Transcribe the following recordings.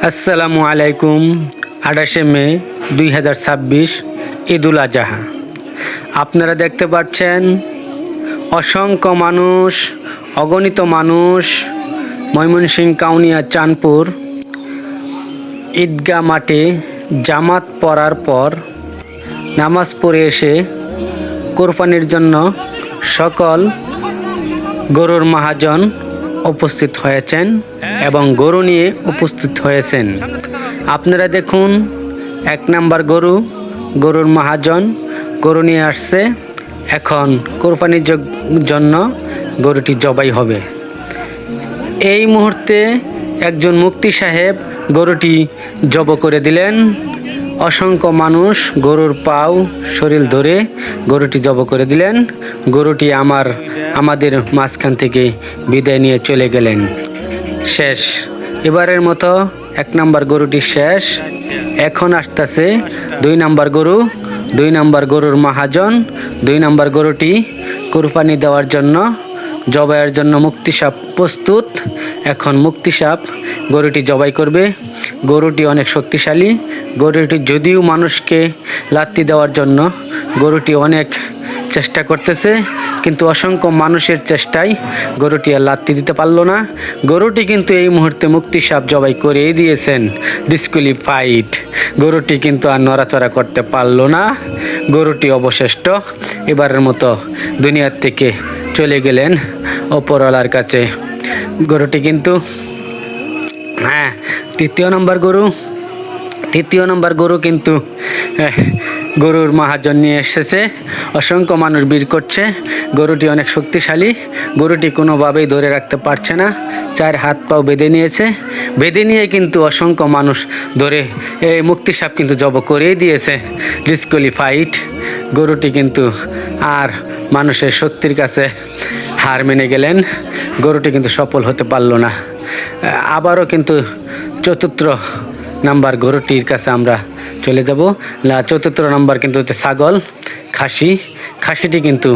আসসালামু আলাইকুম। 28শে মে 2026 ঈদুল আজহা। আপনারা দেখতে পাচ্ছেন অসংখ্য মানুষ, অগণিত মানুষ ময়মনসিংহ কাউনিয়া চাঁদপুর ঈদগাহ মাঠে জামাত পড়ার পর নামাজ পড়ে এসে কোরবানির জন্য সকল গরুর মহাজন উপস্থিত হয়েছেন এবং গরু নিয়ে উপস্থিত হয়েছেন। আপনারা দেখুন, 1 নাম্বার গরুর মহাজন গরু নিয়ে আসছে। এখন কোরবানির জন্য গরুটি জবাই হবে। এই মুহূর্তে একজন মুফতি সাহেব গরুটি জব করে দিলেন। অসংখ্য মানুষ গরুর পাও শরীর ধরে গরুটি জব করে দিলেন। গরুটি আমাদের মাঝখান থেকে বিদায় নিয়ে চলে গেলেন। শেষ, এবারের মতো 1 নাম্বার গরুটি শেষ। এখন আসতেছে 2 নাম্বার গরুর মহাজন। 2 নাম্বার গরুটি কোরবানি দেওয়ার জন্য, জবাইয়ের জন্য মুফতি সাহেব প্রস্তুত। এখন মুফতি সাহেব গরুটি জবাই করবে। গরুটি অনেক শক্তিশালী। গরুটি যদিও মানুষকে লাত্তি দেওয়ার জন্য গরুটি অনেক চেষ্টা করতেছে, কিন্তু অসংখ্য মানুষের চেষ্টায় গরুটি আর লাত্তি দিতে পারলো না। গরুটি কিন্তু এই মুহূর্তে মুফতি সাহেব জবাই করেই দিয়েছেন, ডিসকোয়ালিফাইড। গরুটি কিন্তু আর নড়াচড়া করতে পারলো না। গরুটি অবশিষ্ট এবারের মতো দুনিয়ার থেকে চলে গেলেন ওপরওয়ালার কাছে। গরুটি কিন্তু তৃতীয় নম্বর গরু কিন্তু গরুর মহাজন নিয়ে এসেছে। অসংখ্য মানুষ ভিড় করছে। গরুটি অনেক শক্তিশালী। গরুটি কোনোভাবেই ধরে রাখতে পারছে না। 4 হাত পাও বেঁধে নিয়েছে। বেঁধে নিয়ে কিন্তু অসংখ্য মানুষ ধরে এই মুফতি সাহেব কিন্তু জব করেই দিয়েছে, ডিসকোয়ালিফাইড। গরুটি কিন্তু আর মানুষের শক্তির কাছে হার মেনে গেলেন। গরুটি কিন্তু সফল হতে পারল না। আবারও কিন্তু 4 নাম্বার গরুটির কাছে আমরা চলে যাব। 4 নাম্বার কিন্তু হচ্ছে ছাগল, খাসিটি কিন্তু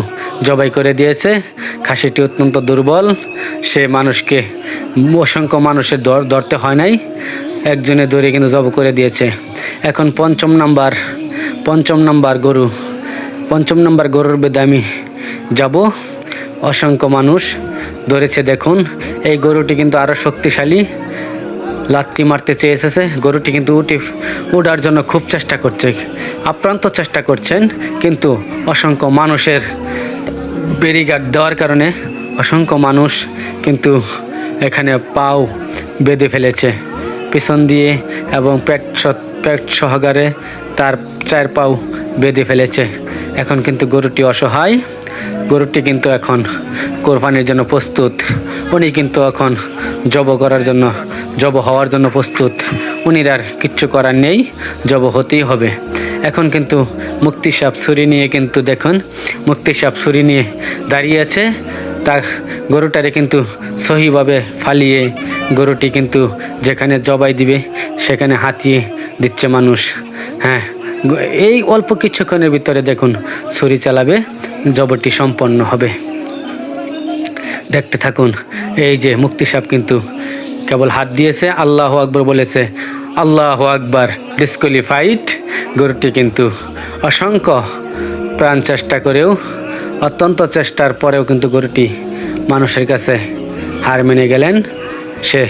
জবাই করে দিয়েছে। খাসিটি অত্যন্ত দুর্বল। সে অসংখ্য মানুষের ধরতে হয় নাই, একজনে ধরে কিন্তু জব করে দিয়েছে। এখন 5 নাম্বার গরুর বেদে আমি যাব। অসংখ্য মানুষ ধরেছে। দেখুন, এই গরুটি কিন্তু আরও শক্তিশালী। লাত্তি মারতে চেয়ে এসেছে। গরুটি কিন্তু উঠার জন্য খুব চেষ্টা করছে, আপ্রান্ত চেষ্টা করছেন, কিন্তু অসংখ্য মানুষের ব্যারিকেড দেওয়ার কারণে অসংখ্য মানুষ কিন্তু এখানে পাও বেঁধে ফেলেছে পিছন দিয়ে, এবং পেট সহকারে তার 4 পাও বেঁধে ফেলেছে। এখন কিন্তু গরুটি অসহায়। গরুটি কিন্তু এখন কোরবানির জন্য প্রস্তুত। উনি কিন্তু এখন জব হওয়ার জন্য প্রস্তুত। উনির আর কিচ্ছু করার নেই, জব হতেই হবে। এখন কিন্তু মুফতি সাহেব ছুরি নিয়ে কিন্তু দেখুন, মুফতি সাহেব ছুরি নিয়ে দাঁড়িয়ে আছে। তা গরুটারে কিন্তু সহিভাবে ফালিয়ে গরুটি কিন্তু যেখানে জবাই দিবে সেখানে হাতিয়ে দিচ্ছে মানুষ। এই অল্প কিছুক্ষণের ভিতরে দেখুন ছুরি চালাবে, জবটি সম্পন্ন হবে। দেখতে থাকুন। এই যে মুফতি সাহেব কিন্তু কেবল হাত দিয়েছে, আল্লাহু আকবার বলেছে, আল্লাহু আকবার, ডিসকোয়ালিফাইড। গরুটি কিন্তু অসংখ্য প্রাণ চেষ্টা করেও, অত্যন্ত চেষ্টার পরেও কিন্তু গরুটি মানুষের কাছে হার মেনে গেলেন। সে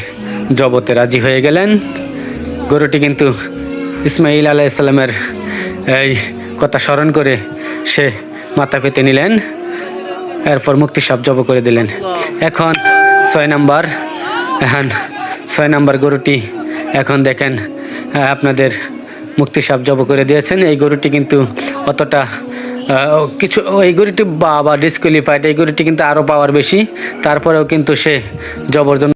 জবতে রাজি হয়ে গেলেন। গরুটি কিন্তু ইসমাইল আলাইহিস সালামের এই কথা স্মরণ করে সে মাথা পেতে নিলেন। এরপর মুফতি সাহেব জব করে দিলেন। এখন 6 নাম্বার গরুটি এখন দেখেন, আপনাদের মুফতি সাহেব জব করে দিয়েছেন। এই গরুটি কিন্তু অতটা এই গরুটি ডিসকোয়ালিফাইড। এই গরুটি কিন্তু আরও পাওয়ার বেশি, তারপরেও কিন্তু সে জবর জন্য